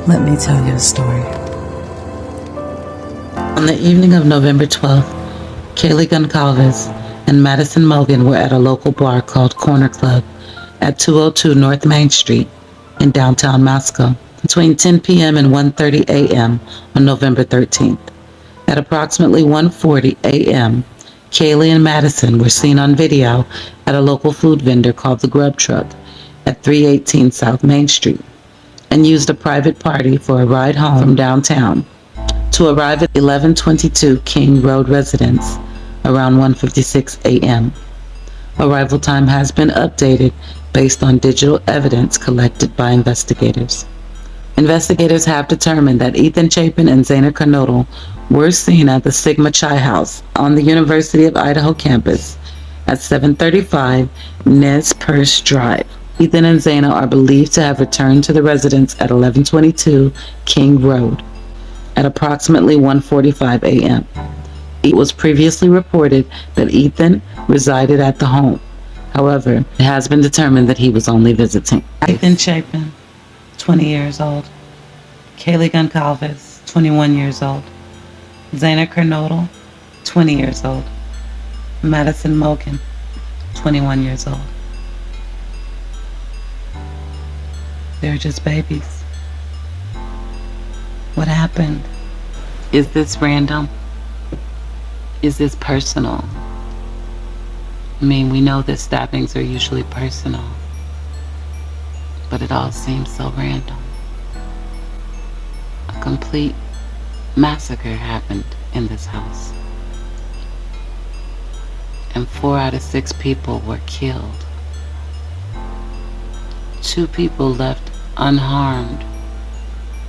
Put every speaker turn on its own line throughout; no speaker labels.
Let me tell you a story.
On the evening of November 12th, Kaylee Goncalves and Madison Mogan were at a local bar called Corner Club at 202 North Main Street in downtown Moscow between 10 p.m. and 1:30 a.m. on November 13th. At approximately 1:40 a.m., Kaylee and Madison were seen on video at a local food vendor called The Grub Truck at 318 South Main Street and used a private party for a ride home from downtown to arrive at 1122 King Road residence around 1:56 a.m. Arrival time has been updated based on digital evidence collected by investigators. Investigators have determined that Ethan Chapin and Zaina Kernodle were seen at the Sigma Chi House on the University of Idaho campus at 735 Nez Perce Drive. Ethan and Zaina are believed to have returned to the residence at 1122 King Road at approximately 1:45 a.m. It was previously reported that Ethan resided at the home. However, it has been determined that he was only visiting. Ethan Chapin, 20 years old. Kaylee Goncalves, 21 years old. Zaina Kernodle, 20 years old. Madison Mogan, 21 years old. They're just babies. What happened? Is this random? Is this personal? I mean, we know that stabbings are usually personal, but it all seems so random. A complete massacre happened in this house, and 4 out of 6 people were killed. 2 people left unharmed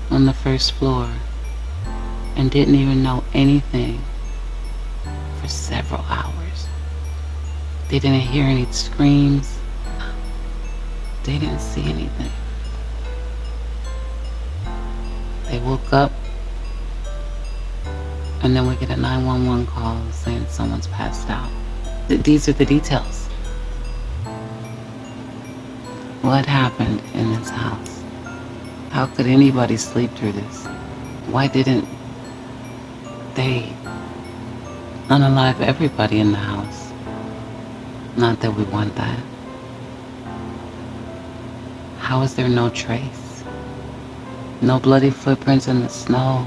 on the first floor and didn't even know anything for several hours. They didn't hear any screams. They didn't see anything. They woke up and then we get a 911 call saying someone's passed out. These are the details. What happened in this house? How could anybody sleep through this? Why didn't they unalive everybody in the house? Not that we want that. How is there no trace? No bloody footprints in the snow?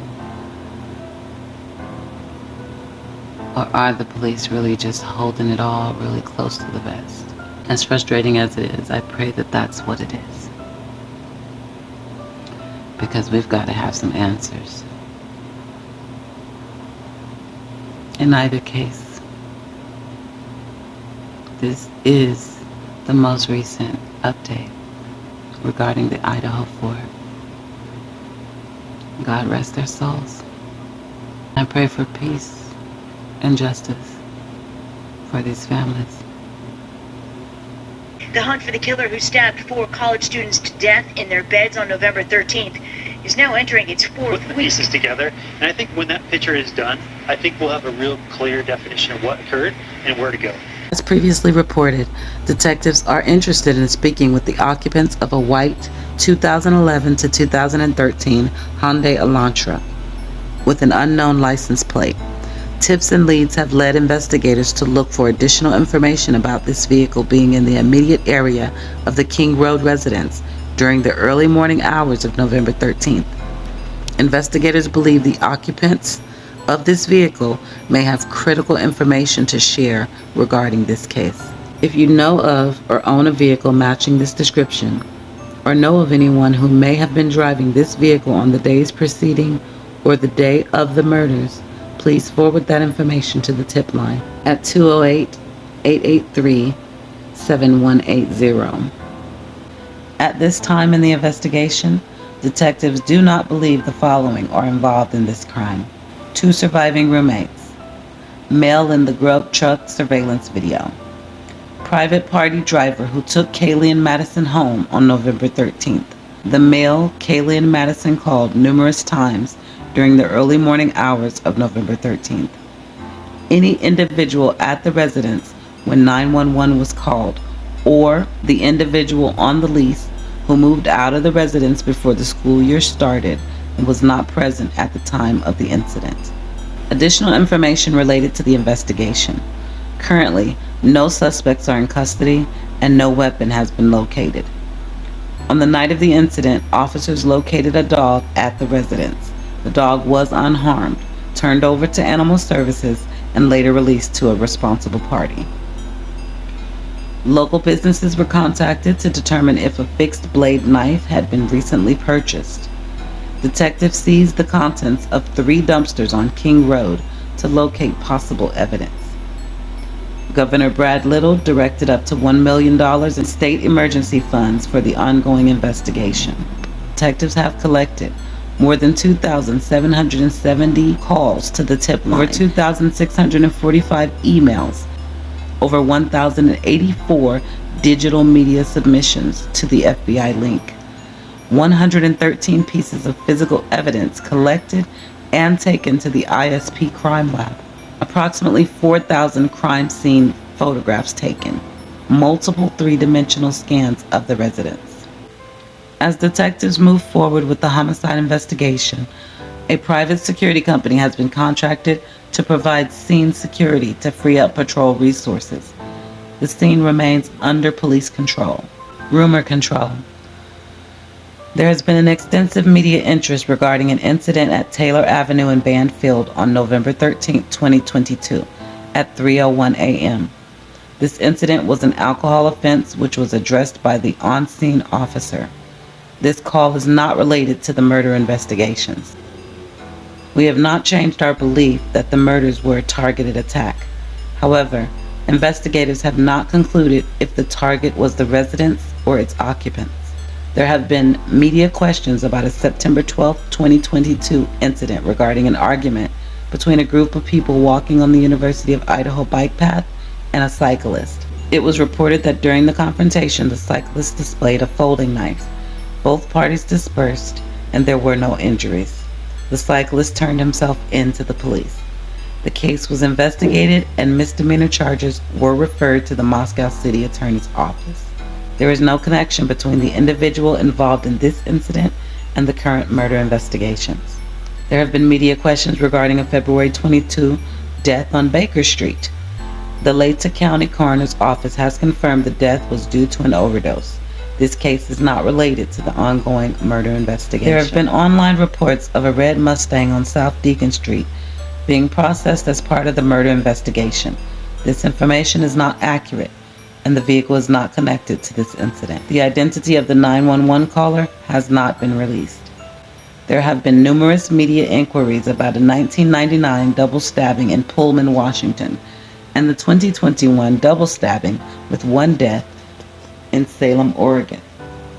Or are the police really just holding it all really close to the vest? As frustrating as it is, I pray that that's what it is. Because we've got to have some answers. In either case, this is the most recent update regarding the Idaho 4. God rest their souls. I pray for peace and justice for these families.
The hunt for the killer who stabbed 4 college students to death in their beds on November 13th is now entering its 4th
Put the
week.
pieces together, and I think when that picture is done, I think we'll have a real clear definition of what occurred and where to go.
As previously reported, detectives are interested in speaking with the occupants of a white 2011 to 2013 Hyundai Elantra with an unknown license plate. Tips and leads have led investigators to look for additional information about this vehicle being in the immediate area of the King Road residence during the early morning hours of November 13th. Investigators believe the occupants of this vehicle may have critical information to share regarding this case. If you know of or own a vehicle matching this description, or know of anyone who may have been driving this vehicle on the days preceding or the day of the murders, please forward that information to the tip line at 208-883-7180. At this time in the investigation, detectives do not believe the following are involved in this crime. 2 surviving roommates. Male in the Grub Truck surveillance video. Private party driver who took Kaylee and Madison home on November 13th. The male Kaylee and Madison called numerous times during the early morning hours of November 13th. Any individual at the residence when 911 was called, or the individual on the lease who moved out of the residence before the school year started and was not present at the time of the incident. Additional information related to the investigation. Currently, no suspects are in custody and no weapon has been located. On the night of the incident, officers located a dog at the residence. The dog was unharmed, turned over to Animal Services, and later released to a responsible party. Local businesses were contacted to determine if a fixed blade knife had been recently purchased. Detectives seized the contents of 3 dumpsters on King Road to locate possible evidence. Governor Brad Little directed up to $1 million in state emergency funds for the ongoing investigation. Detectives have collected more than 2,770 calls to the tip line, over 2,645 emails, over 1,084 digital media submissions to the FBI link, 113 pieces of physical evidence collected and taken to the ISP crime lab, approximately 4,000 crime scene photographs taken, multiple 3-dimensional scans of the residence. As detectives move forward with the homicide investigation, a private security company has been contracted to provide scene security to free up patrol resources. The scene remains under police control. Rumor control. There has been an extensive media interest regarding an incident at Taylor Avenue in Banfield on November 13, 2022, at 3:01 a.m. This incident was an alcohol offense which was addressed by the on-scene officer. This call is not related to the murder investigations. We have not changed our belief that the murders were a targeted attack. However, investigators have not concluded if the target was the residence or its occupants. There have been media questions about a September 12, 2022 incident regarding an argument between a group of people walking on the University of Idaho bike path and a cyclist. It was reported that during the confrontation, the cyclist displayed a folding knife. Both parties dispersed and there were no injuries. The cyclist turned himself in to the police. The case was investigated and misdemeanor charges were referred to the Moscow City Attorney's Office. There is no connection between the individual involved in this incident and the current murder investigations. There have been media questions regarding a February 22 death on Baker Street. The Lata County Coroner's Office has confirmed the death was due to an overdose. This case is not related to the ongoing murder investigation. There have been online reports of a red Mustang on South Deacon Street being processed as part of the murder investigation. This information is not accurate, and the vehicle is not connected to this incident. The identity of the 911 caller has not been released. There have been numerous media inquiries about a 1999 double stabbing in Pullman, Washington, and the 2021 double stabbing with 1 death in Salem, Oregon.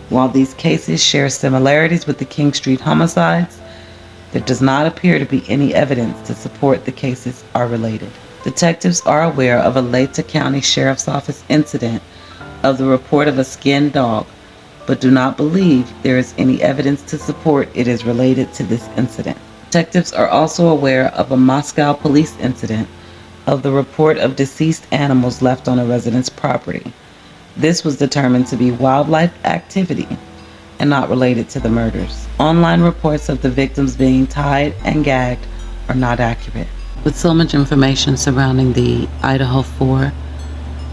While these cases share similarities with the King Street homicides, there does not appear to be any evidence to support the cases are related. Detectives are aware of a Lata County Sheriff's Office incident of the report of a skinned dog, but do not believe there is any evidence to support it is related to this incident. Detectives are also aware of a Moscow police incident of the report of deceased animals left on a resident's property. This was determined to be wildlife activity and not related to the murders. Online reports of the victims being tied and gagged are not accurate. With so much information surrounding the Idaho 4,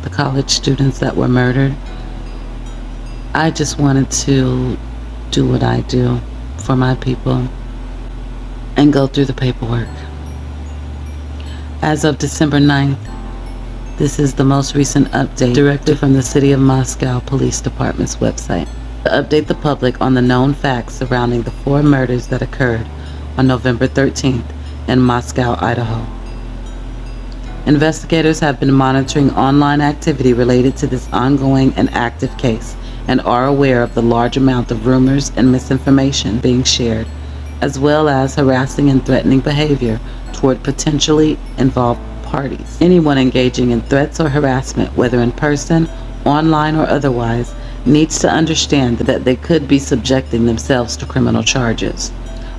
the college students that were murdered, I just wanted to do what I do for my people and go through the paperwork. As of December 9th, this is the most recent update directly from the City of Moscow Police Department's website to update the public on the known facts surrounding the 4 murders that occurred on November 13th in Moscow, Idaho. Investigators have been monitoring online activity related to this ongoing and active case and are aware of the large amount of rumors and misinformation being shared, as well as harassing and threatening behavior toward potentially involved parties. Anyone engaging in threats or harassment, whether in person, online, or otherwise, needs to understand that they could be subjecting themselves to criminal charges.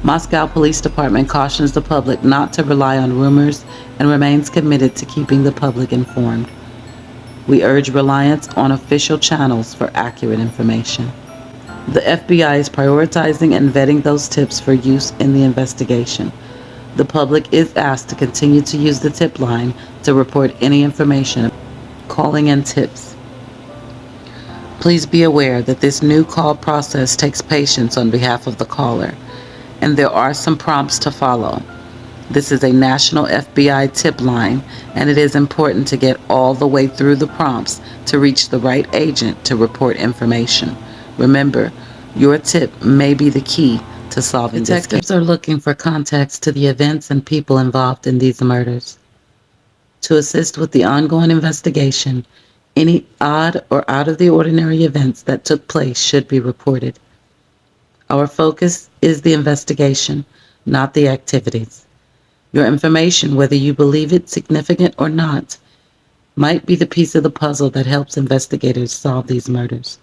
Moscow Police Department cautions the public not to rely on rumors and remains committed to keeping the public informed. We urge reliance on official channels for accurate information. The FBI is prioritizing and vetting those tips for use in the investigation. The public is asked to continue to use the tip line to report any information, calling in tips. Please be aware that this new call process takes patience on behalf of the caller, and there are some prompts to follow. This is a national FBI tip line, and it is important to get all the way through the prompts to reach the right agent to report information. Remember, your tip may be the key to solving this case. Detectives are looking for context to the events and people involved in these murders. To assist with the ongoing investigation, any odd or out of the ordinary events that took place should be reported. Our focus is the investigation, not the activities. Your information, whether you believe it significant or not, might be the piece of the puzzle that helps investigators solve these murders.